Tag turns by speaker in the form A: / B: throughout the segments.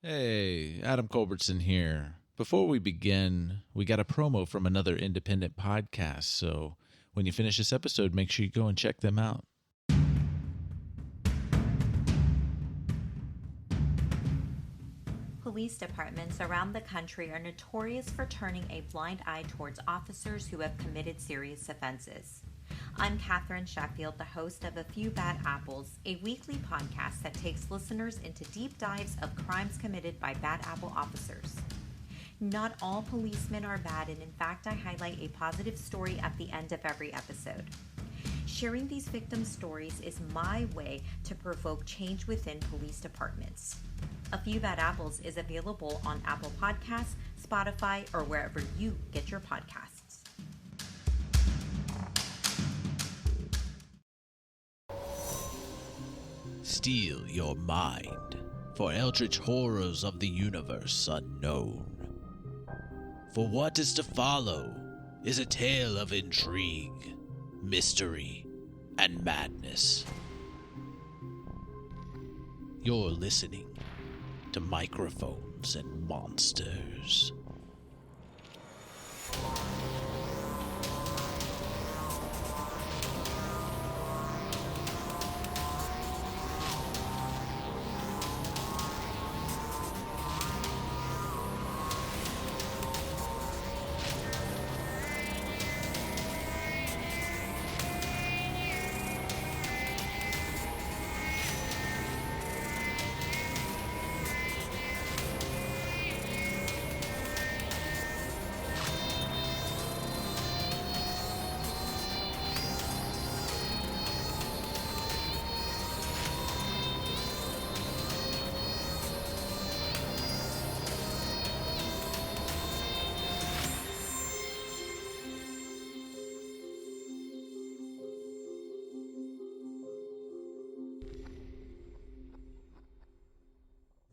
A: Hey, Adam Culbertson here. Before we begin, we got a promo from another independent podcast, so when you finish this episode, make sure you go and check them out.
B: Police departments around the country are notorious for turning a blind eye towards officers who have committed serious offenses. I'm Catherine Sheffield, the host of A Few Bad Apples, a weekly podcast that takes listeners into deep dives of crimes committed by bad apple officers. Not all policemen are bad, and in fact, I highlight a positive story at the end of every episode. Sharing these victim stories is my way to provoke change within police departments. A Few Bad Apples is available on Apple Podcasts, Spotify, or wherever you get your podcasts.
A: Steel your mind for eldritch horrors of the universe unknown. For what is to follow is a tale of intrigue, mystery, and madness. You're listening to Microphones and Monsters.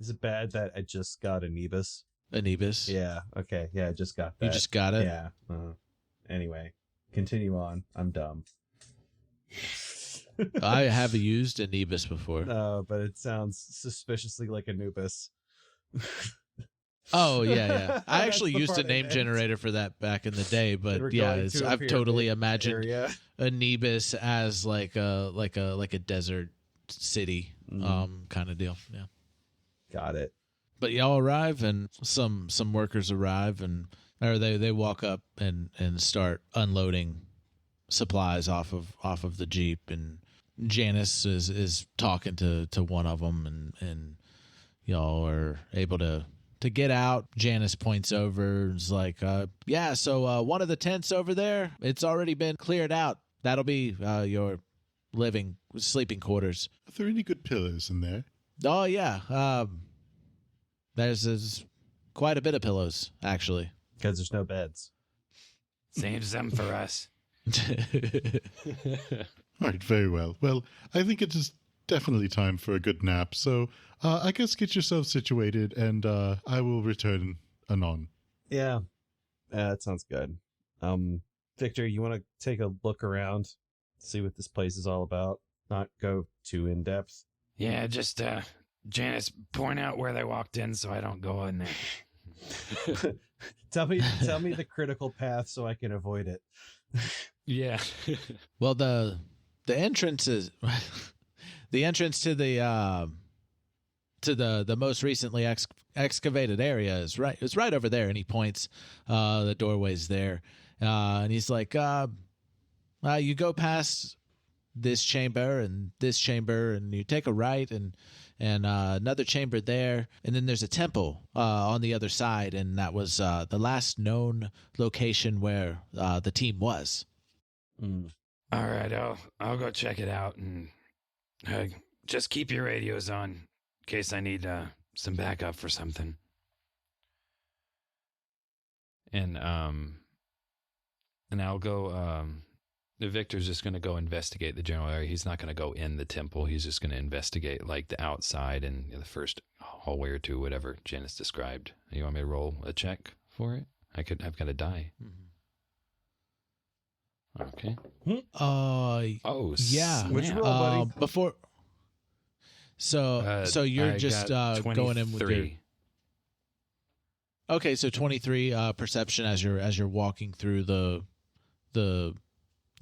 C: Is it bad that I just got Anubis?
A: Anubis?
C: Yeah, okay. Yeah, I just got that.
A: You just got it?
C: Yeah. Anyway, continue on. I'm dumb.
A: I have used Anubis before.
C: No, but it sounds suspiciously like Anubis.
A: Oh, yeah. I actually
C: That's the
A: used a
C: part
A: name generator for that back in the day, but
C: We're
A: yeah,
C: going to a
A: I've totally imagined
C: area.
A: Anubis as like a desert city kind of deal. Yeah.
C: Got it.
A: But y'all arrive, and some workers arrive, or they walk up and start unloading supplies off of the Jeep, and Janice is talking to one of them, and y'all are able to get out. Janice points over and is like, yeah, so one of the tents over there, it's already been cleared out. That'll be your sleeping quarters.
D: Are there any good pillows in there?
A: Oh, yeah. There's quite a bit of pillows, actually.
C: Because there's no beds.
E: Save some for us.
D: Right, very well. Well, I think it is definitely time for a good nap, so I guess get yourself situated, and I will return anon.
C: Yeah, that sounds good. Victor, you want to take a look around, see what this place is all about? Not go too in-depth?
E: Yeah, just, Janice, point out where they walked in so I don't go in there.
C: Tell me the critical path so I can avoid it.
E: Yeah.
A: Well, the entrance is the entrance to the most recently excavated area is right. It's right over there, and he points. The doorway's there, and he's like, "You go past this chamber, and you take a right, and another chamber there, and then there's a temple on the other side, and that was the last known location where the team was."
E: All right, I'll go check it out, and just keep your radios on in case I need some backup for something. And I'll go. Victor's just going to go investigate the general area. He's not going to go in the temple. He's just going to investigate like the outside and the first hallway or two, whatever Janice described. You want me to roll a check for it? I've got a die. Okay. Oh,
A: yeah.
C: What'd you roll, buddy?
A: Before. So you're just going in with
E: 23.
A: Okay, so 23 perception as you're walking through the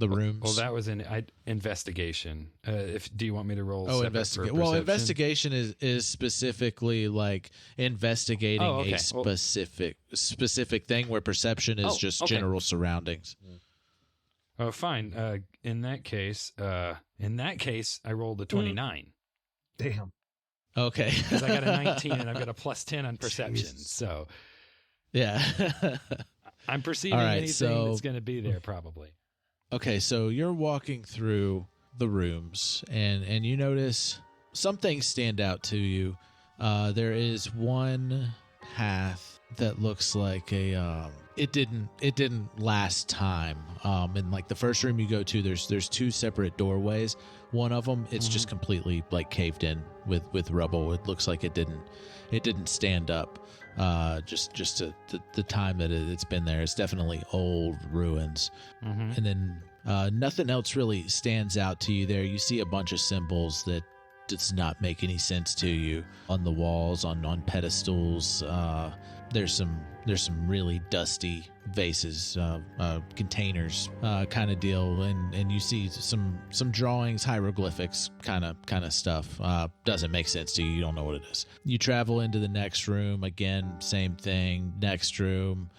A: rooms.
E: Well, that was an investigation. Do you want me to roll?
A: Investigate. Well, investigation is specifically like investigating a specific thing, where perception is just general surroundings.
E: Oh, fine. In that case, I rolled a 29.
C: Damn.
A: Okay.
E: Because I got a 19 and I've got a plus 10 on perception. Jesus. So,
A: yeah,
E: I'm perceiving anything that's going to be there probably.
A: Okay, so you're walking through the rooms, and you notice some things stand out to you. There is one path that looks like it didn't last time. In like the first room you go to, there's two separate doorways. One of them, it's just completely like caved in with rubble. It looks like it didn't stand up. Just the time that it's been there. It's definitely old ruins. And then nothing else really stands out to you there. You see a bunch of symbols that does not make any sense to you on the walls, on pedestals. There's some really dusty vases, containers, kind of deal, and you see some drawings, hieroglyphics, kind of stuff. Doesn't make sense to you. You don't know what it is. You travel into the next room. Again, same thing. Next room.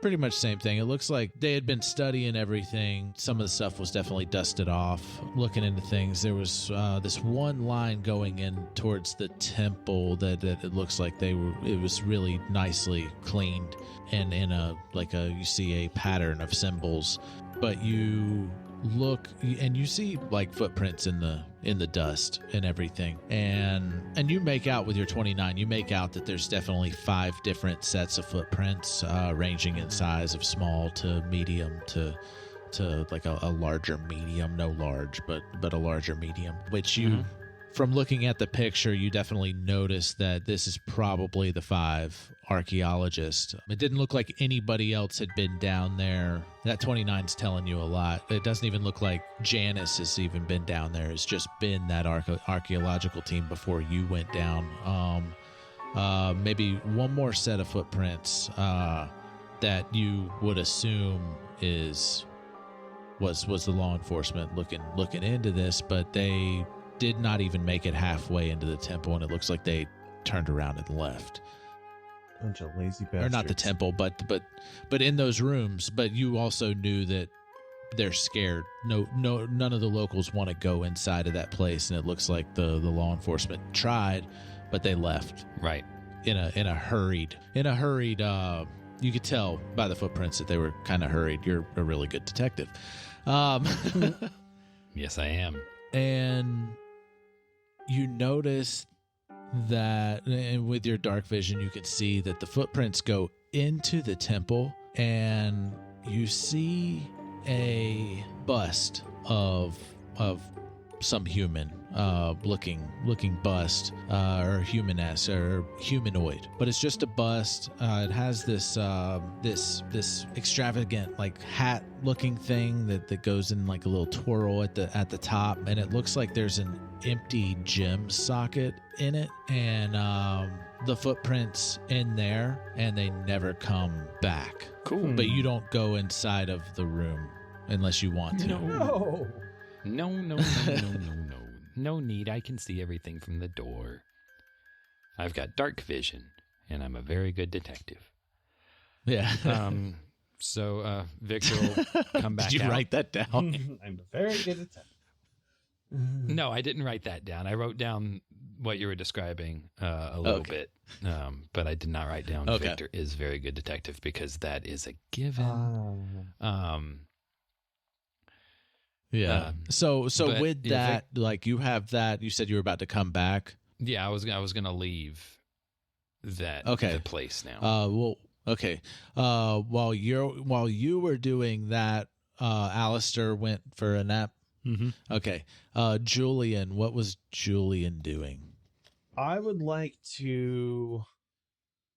A: Pretty much same thing. It looks like they had been studying everything. Some of the stuff was definitely dusted off. Looking into things, there was this one line going in towards the temple that it looks like it was really nicely cleaned, and in you see a pattern of symbols, but you look and you see like footprints in the dust and everything, and you make out with your 29, you make out that there's definitely 5 different sets of footprints, ranging in size of small to medium to like a larger medium, no large, but a larger medium, which you from looking at the picture, you definitely notice that this is probably the 5 archaeologists. It didn't look like anybody else had been down there. That 29's telling you a lot. It doesn't even look like Janice has even been down there. It's just been that archaeological team before you went down. Maybe one more set of footprints that you would assume was the law enforcement looking into this, but they did not even make it halfway into the temple, and it looks like they turned around and left.
C: Bunch of lazy bastards.
A: Or not the temple, but in those rooms. But you also knew that they're scared. No, none of the locals want to go inside of that place, and it looks like the law enforcement tried, but they left.
E: Right.
A: In a hurried. You could tell by the footprints that they were kind of hurried. You're a really good detective.
E: Yes, I am.
A: And you notice that, and with your dark vision, you can see that the footprints go into the temple, and you see a bust of some human looking bust, or human-esque or humanoid, but it's just a bust. It has this extravagant like hat looking thing that goes in like a little twirl at the top, and it looks like there's an empty gem socket in it, and the footprints in there, and they never come back.
E: Cool.
A: But you don't go inside of the room unless you want to.
E: No. No need. I can see everything from the door. I've got dark vision, and I'm a very good detective.
A: Yeah.
E: So Victor will come back.
A: Did you write that down?
C: I'm a very good detective.
E: No, I didn't write that down. I wrote down what you were describing a little bit, but I did not write down Victor is very good detective, because that is a given.
A: Yeah. So with that, like you have that, you said you were about to come back.
E: Yeah, I was going to leave that the place now.
A: Well, okay. While you were doing that, Aleister went for a nap.
D: Mm-hmm.
A: Okay. Julian, what was Julian doing?
C: I would like to.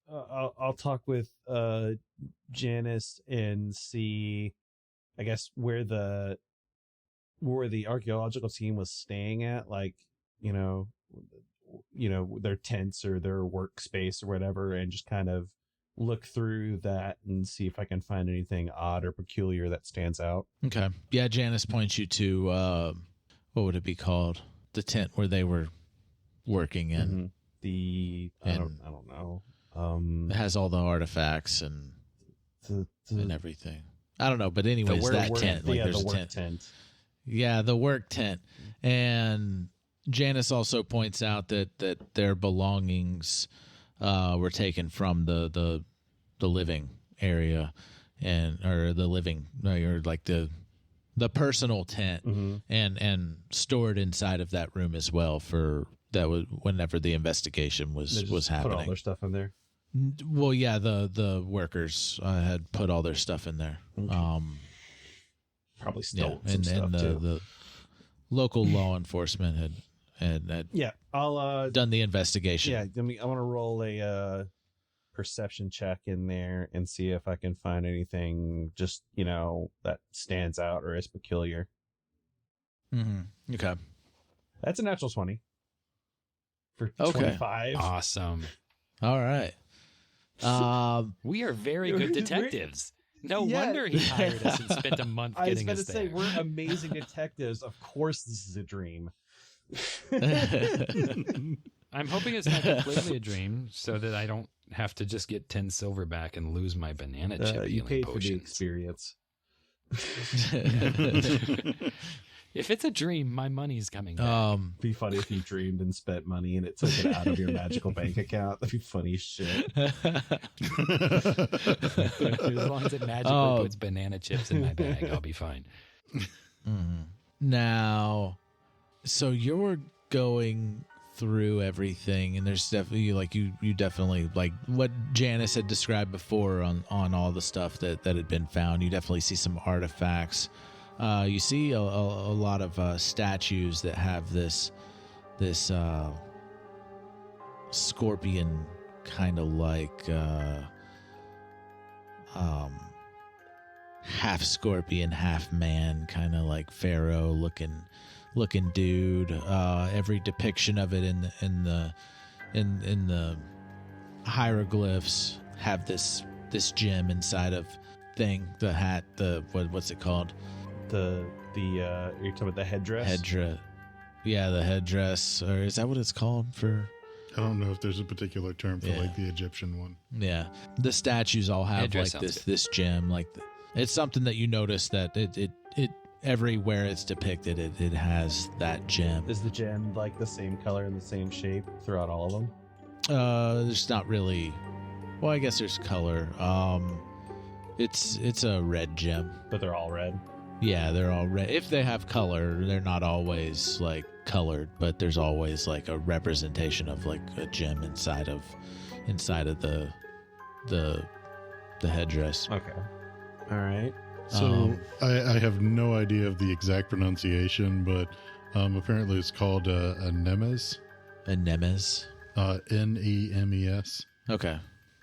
C: I'll talk with Janice and see, I guess, where the archaeological team was staying at, like, you know, their tents or their workspace or whatever, and just kind of look through that and see if I can find anything odd or peculiar that stands out.
A: Okay. Yeah, Janice points you to what would it be called? The tent where they were working in.
C: Mm-hmm. I don't know.
A: It has all the artifacts and everything. I don't know, but anyways, that tent. Like there's
C: the
A: a
C: work tent.
A: Yeah, the work tent. And Janice also points out that their belongings were taken from the living area or the living or like the personal tent and stored inside of that room as well for that was whenever the investigation was happening.
C: Put all their stuff in there.
A: Well, yeah, the workers had put all their stuff in there.
C: Okay. Probably stole some stuff too.
A: The local law enforcement had
C: I'll
A: done the investigation.
C: Yeah, I want to roll a perception check in there and see if I can find anything just that stands out or is peculiar.
A: Mm-hmm. Okay,
C: that's a natural 20 for 25.
E: Awesome.
A: All right.
E: We are very good detectives. No wonder he hired us and spent a month getting us there.
C: I was going to say, we're amazing detectives. Of course this is a dream.
E: I'm hoping it's not completely a dream so that I don't have to just get 10 silver back and lose my banana chip
C: you
E: healing
C: paid
E: potions.
C: for the experience.
E: If it's a dream, my money's coming back.
C: Be funny if you dreamed and spent money and it took it out of your magical bank account. That'd be funny as shit.
E: As long as it magically puts banana chips in my bag, I'll be fine.
A: Now, so you're going through everything, and there's definitely like you definitely like what Janice had described before on all the stuff that had been found. You definitely see some artifacts. You see a lot of statues that have this scorpion kind of like half scorpion, half man, kind of like Pharaoh looking dude. Every depiction of it in the hieroglyphs have this gem inside of thing. The hat, what's it called?
C: You're talking about the headdress?
A: Yeah, the headdress, or is that what it's called for?
D: I don't know if there's a particular term for like the Egyptian one.
A: Yeah, the statues all have
E: headdress
A: like this gem. Like it's something that you notice that it everywhere it's depicted, it has that gem.
C: Is the gem like the same color and the same shape throughout all of them?
A: There's not really. Well, I guess there's color. It's a red gem,
C: but they're all red.
A: Yeah, they're all red. If they have color, they're not always like colored, but there's always like a representation of like a gem inside of the headdress.
C: Okay. All right.
D: So I have no idea of the exact pronunciation, but apparently it's called a nemes.
A: A nemes.
D: Nemes.
A: Okay.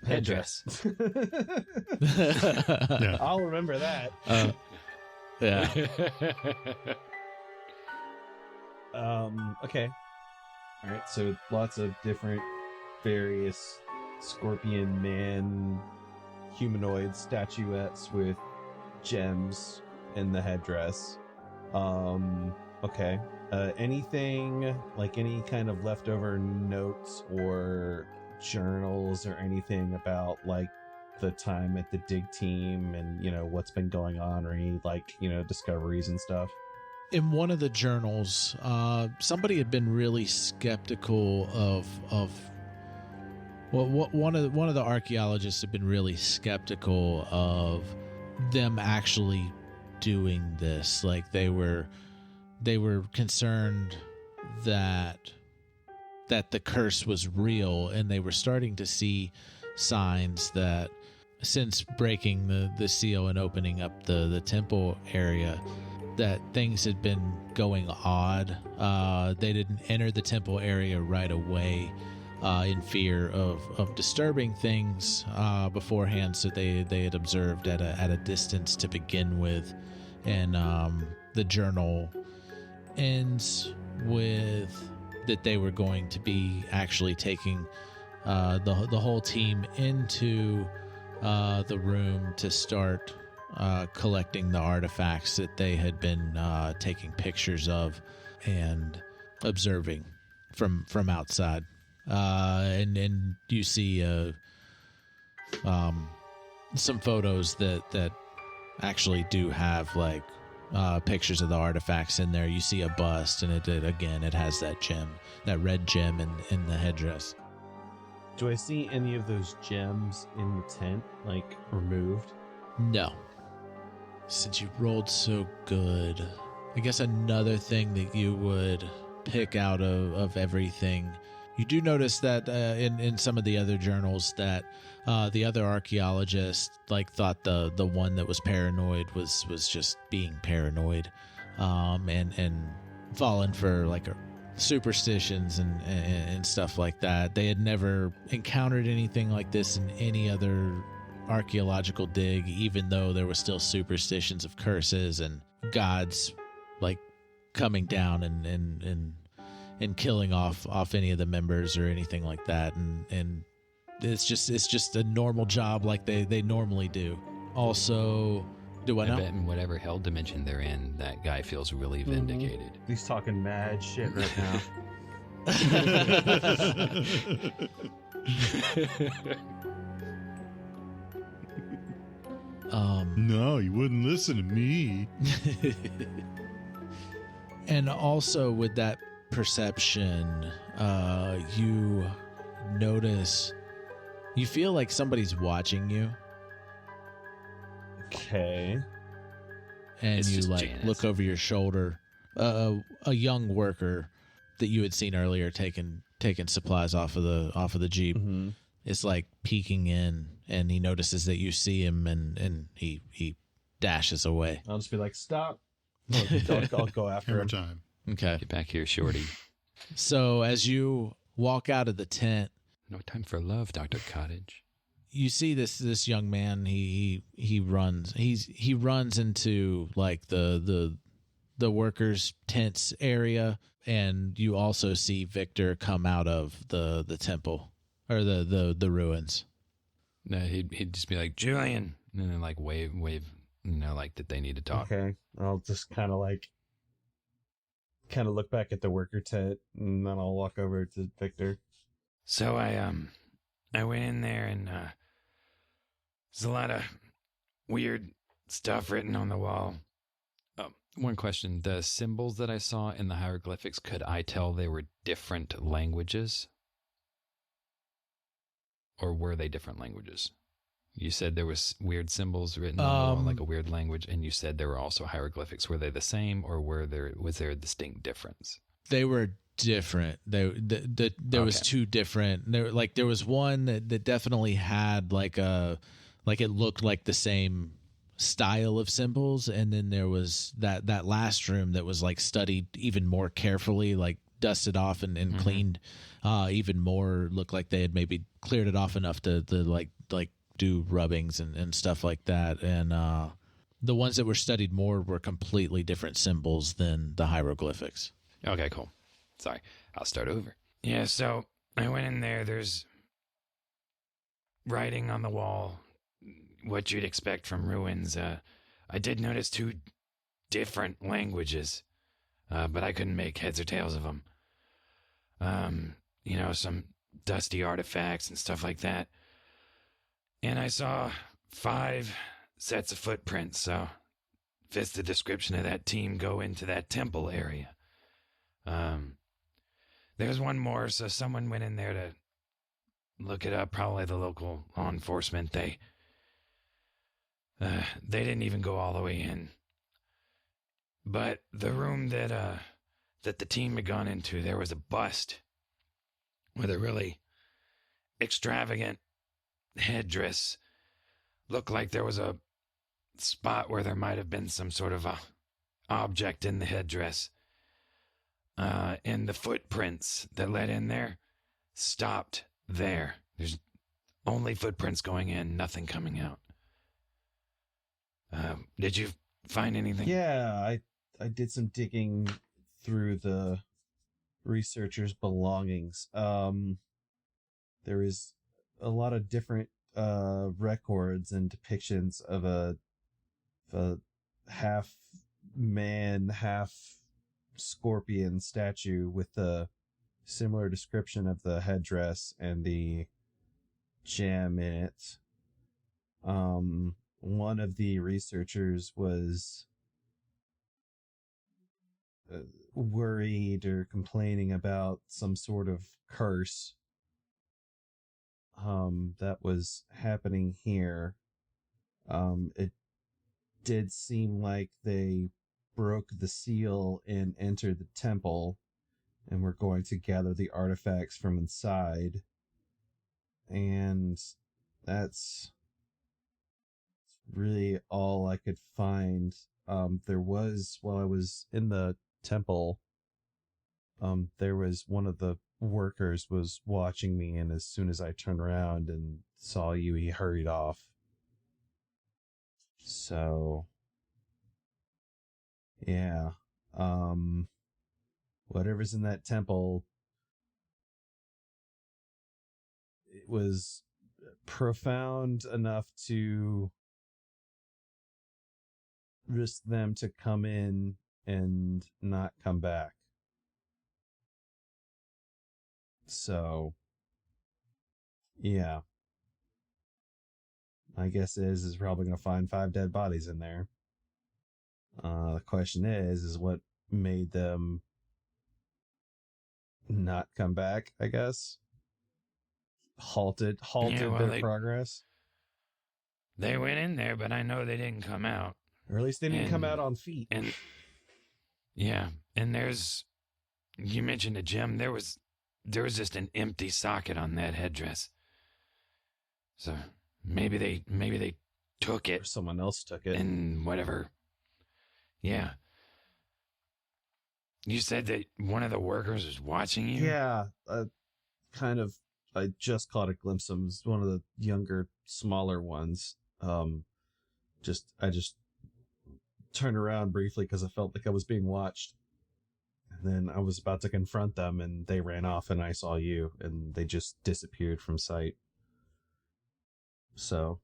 E: Headdress.
C: Yeah. I'll remember that.
A: Yeah.
C: Okay. All right. So lots of different, various scorpion man humanoid statuettes with gems in the headdress. Okay. Anything like any kind of leftover notes or journals or anything about like the time at the dig team and what's been going on, or any like discoveries and stuff?
A: In one of the journals, somebody had been really skeptical of one of the archaeologists had been really skeptical of them actually doing this. Like they were concerned that the curse was real, and they were starting to see signs that since breaking the seal and opening up the temple area, that things had been going odd. They didn't enter the temple area right away in fear of disturbing things beforehand, so they had observed at a distance to begin with. And the journal ends with that they were going to be actually taking the whole team into the room to start collecting the artifacts that they had been taking pictures of and observing from outside. And you see some photos that actually do have like pictures of the artifacts in there. You see a bust, and it has that gem, that red gem in the headdress.
C: Do I see any of those gems in the tent, like, removed?
A: No. Since you rolled so good, I guess another thing that you would pick out of everything, you do notice that in some of the other journals that the other archaeologists thought the one that was paranoid was just being paranoid, and fallen for superstitions and stuff like that. They had never encountered anything like this in any other archaeological dig, even though there were still superstitions of curses and gods coming down and killing off any of the members or anything like that, and it's just a normal job like they normally do. Also, do I know?
E: bet in whatever hell dimension they're in, that guy feels really vindicated.
C: He's talking mad shit right now.
D: No, you wouldn't listen to me.
A: And also with that perception, you notice, you feel like somebody's watching you.
C: Okay.
A: And
E: It's
A: you
E: just Janice.
A: look over your shoulder. A young worker that you had seen earlier taking supplies off of the Jeep is peeking in, and he notices that you see him, and he dashes away.
C: I'll just be like, stop. I'll go after
D: Hammer
C: him.
D: time.
A: Okay.
E: Get back here, Shorty.
A: So as you walk out of the tent,
E: No time for love, Dr. Cottage.
A: you see this young man. He runs. He runs into the workers' tents area, and you also see Victor come out of the temple or the ruins.
E: No, he'd just be like, Julian, and then wave, that they need to talk.
C: Okay. I'll just kind of look back at the worker tent, and then I'll walk over to Victor.
E: So I went in there, and there's a lot of weird stuff written on the wall. One question: the symbols that I saw in the hieroglyphics, could I tell they were different languages, or were they different languages? You said there was weird symbols written on the wall, a weird language, and you said there were also hieroglyphics. Were they the same, or was there a distinct difference?
A: They were different. There was two different. There was one that definitely had it looked like the same style of symbols, and then there was that last room that was studied even more carefully, dusted off and cleaned even more. Looked like they had maybe cleared it off enough to do rubbings and stuff like that. And the ones that were studied more were completely different symbols than the hieroglyphics.
E: Okay, cool. Sorry, I'll start over. Yeah, so I went in there. There's writing on the wall, what you'd expect from ruins. I did notice two different languages, but I couldn't make heads or tails of them. Some dusty artifacts and stuff like that. And I saw 5 sets of footprints, so fits the description of that team go into that temple area. There's one more, so someone went in there to look it up, probably the local law enforcement. They didn't even go all the way in. But the room that the team had gone into, there was a bust with a really extravagant headdress. Looked like there was a spot where there might have been some sort of a object in the headdress. And the footprints that led in there stopped there. There's only footprints going in, nothing coming out. Did you find anything?
C: Yeah, I did some digging through the researchers' belongings. There is a lot of different records and depictions of a half man, half scorpion statue with a similar description of the headdress and the gem in it. One of the researchers was worried or complaining about some sort of curse that was happening here. It did seem like they broke the seal and entered the temple and were going to gather the artifacts from inside. And that's really all I could find. There was, while I was in the temple, there was one of the workers was watching me, and as soon as I turned around and saw you, he hurried off. So, yeah. Whatever's in that temple, it was profound enough to risk them to come in and not come back. So, yeah. My guess is probably going to find 5 dead bodies in there. The question is what made them not come back, I guess? Halted their progress?
E: They went in there, but I know they didn't come out.
C: Or at least they didn't come out on feet.
E: And yeah, and you mentioned a gem. There was just an empty socket on that headdress. So maybe they took it.
C: Or someone else took it.
E: And whatever. Yeah. You said that one of the workers was watching you?
C: Yeah. I just caught a glimpse of him. It was one of the younger, smaller ones. I just turned around briefly because I felt like I was being watched. And then I was about to confront them, and they ran off, and I saw you, and they just disappeared from sight. So.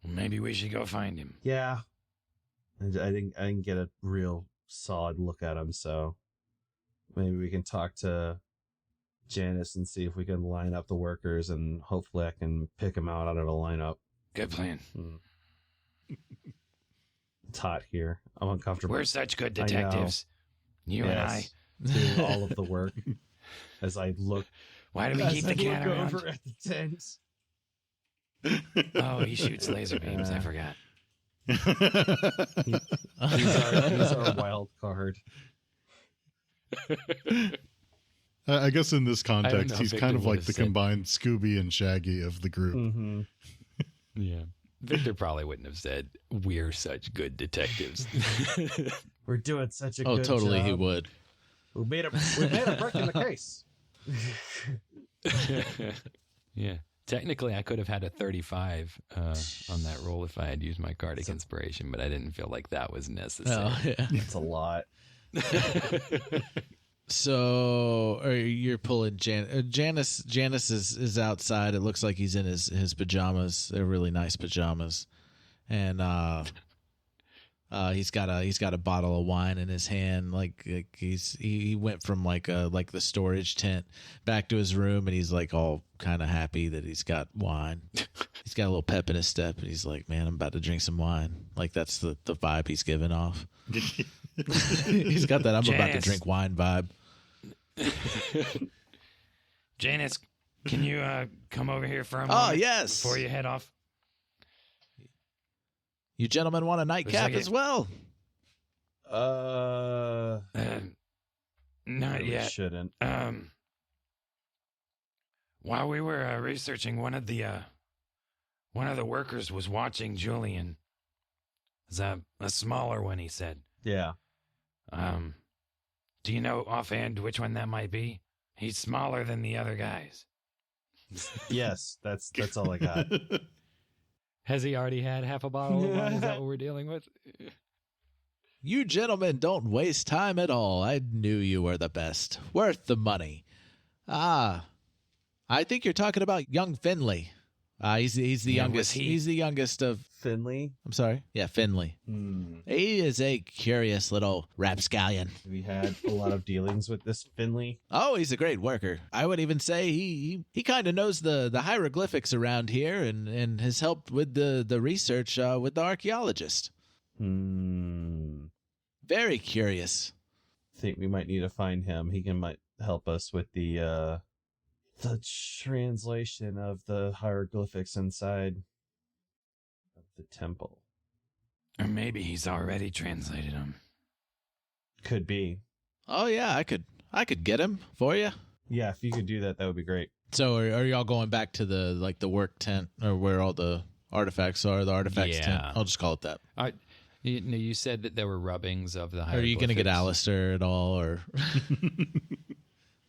E: Maybe we should go find him.
C: Yeah. I didn't get a real solid look at him, so maybe we can talk to Janice and see if we can line up the workers, and hopefully I can pick them out of a lineup.
E: Good plan.
C: It's hot here. I'm uncomfortable.
E: We're such good detectives. You and I.
C: Do all of the work as I look.
E: Why do we keep the cat around?
C: Over at the tent.
E: Oh, he shoots laser beams. I forgot.
C: He's our wild card.
D: I guess in this context, he's
E: Victor
D: kind of like the
E: said...
D: combined Scooby and Shaggy of the group.
C: Mm-hmm.
E: Yeah. Victor probably wouldn't have said, "We're such good detectives."
C: We're doing such a good job.
A: Oh, totally, he would.
C: We made a break in the case.
E: Yeah. Technically, I could have had a 35 on that roll if I had used my Cardic Inspiration, but I didn't feel like that was necessary.
A: Oh, yeah.
C: It's a lot.
A: So, you're pulling Janice. Janice is outside. It looks like he's in his pajamas. They're really nice pajamas, and he's got a bottle of wine in his hand. Like he went from like the storage tent back to his room, and he's like all kind of happy that he's got wine. He's got a little pep in his step, and he's like, "Man, I'm about to drink some wine." Like that's the vibe he's giving off. He's got that about to drink wine vibe.
E: Janice, can you come over here for a moment?
A: Oh, yes.
E: Before you head off.
A: You gentlemen want a nightcap as well?
E: Not yet.
C: Shouldn't.
E: While we were researching, one of the workers was watching Julian. It's a smaller one, he said.
C: Yeah.
E: Do you know offhand which one that might be? He's smaller than the other guys.
C: Yes, that's all I got.
E: Has he already had half a bottle of wine? Is that what we're dealing with?
A: You gentlemen don't waste time at all. I knew you were the best. Worth the money. I I think you're talking about young Finley. He's the youngest. He's the youngest of
C: Finley.
A: I'm sorry. Yeah, Finley. He is a curious little rapscallion.
C: We had a lot of dealings with this Finley.
A: Oh, he's a great worker. I would even say he kind of knows the hieroglyphics around here and has helped with the research with the archaeologist. Very curious.
C: Think we might need to find him. He might help us with the translation of the hieroglyphics inside of the temple.
E: Or maybe he's already translated them.
C: Could be.
A: Oh yeah, I could get him for you.
C: Yeah, if you could do that, that would be great.
A: So are y'all going back to the work tent or where all the artifacts are? The artifacts tent. I'll just call it that.
E: You said that there were rubbings of the hieroglyphics.
A: Are you going to get Aleister at all, or?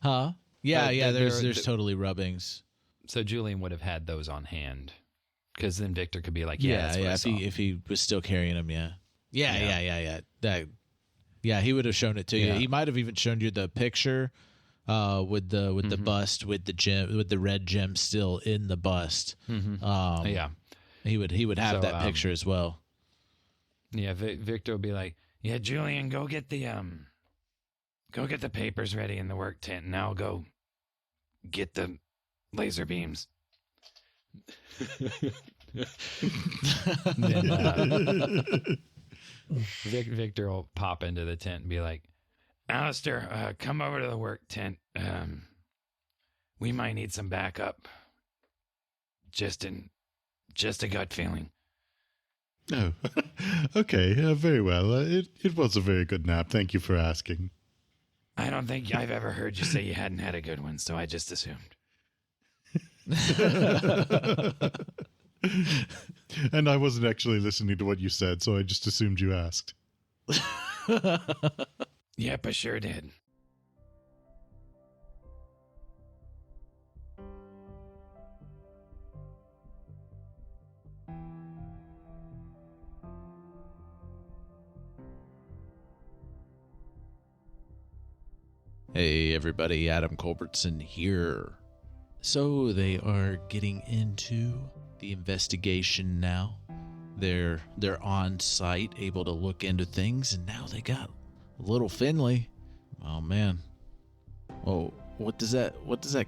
A: Huh? Yeah. There's totally rubbings.
E: So Julian would have had those on hand, because then Victor could be like,
A: if he was still carrying them, yeah. He would have shown it to you. He might have even shown you the picture, with the bust, with the red gem still in the bust. He would have that picture as well.
E: Yeah, Victor would be like, yeah, Julian, go get the papers ready in the work tent, and I'll go get the laser beams. Victor will pop into the tent and be like, Aleister, come over to the work tent. We might need some backup. Just a gut feeling.
D: Oh, okay. Very well. It was a very good nap. Thank you for asking.
E: I don't think I've ever heard you say you hadn't had a good one, so I just assumed.
D: And I wasn't actually listening to what you said, so I just assumed you asked.
E: Yep, I sure did.
A: Hey everybody, Adam Culbertson here. So they are getting into the investigation now. They're on site, able to look into things, and now they got little Finley. Oh man. Oh, what does that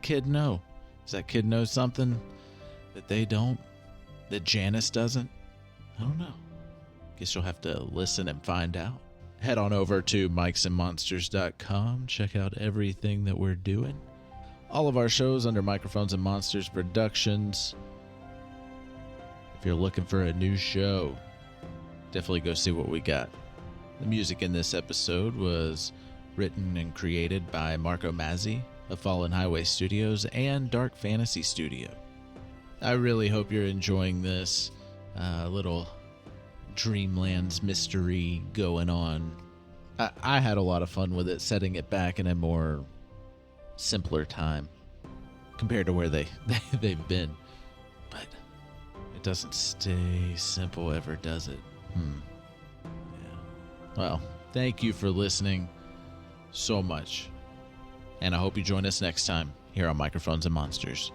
A: kid know? Does that kid know something that they don't? That Janice doesn't? I don't know. Guess you'll have to listen and find out. Head on over to mikesandmonsters.com. Check out everything that we're doing. All of our shows under Microphones and Monsters Productions. If you're looking for a new show, definitely go see what we got. The music in this episode was written and created by Marco Mazzei of Fallen Highway Studios and Dark Fantasy Studio. I really hope you're enjoying this little Dreamlands mystery going on. I had a lot of fun with it, setting it back in a more simpler time compared to where they've been. But it doesn't stay simple ever, does it? Yeah. Well, thank you for listening so much. And I hope you join us next time here on Microphones and Monsters.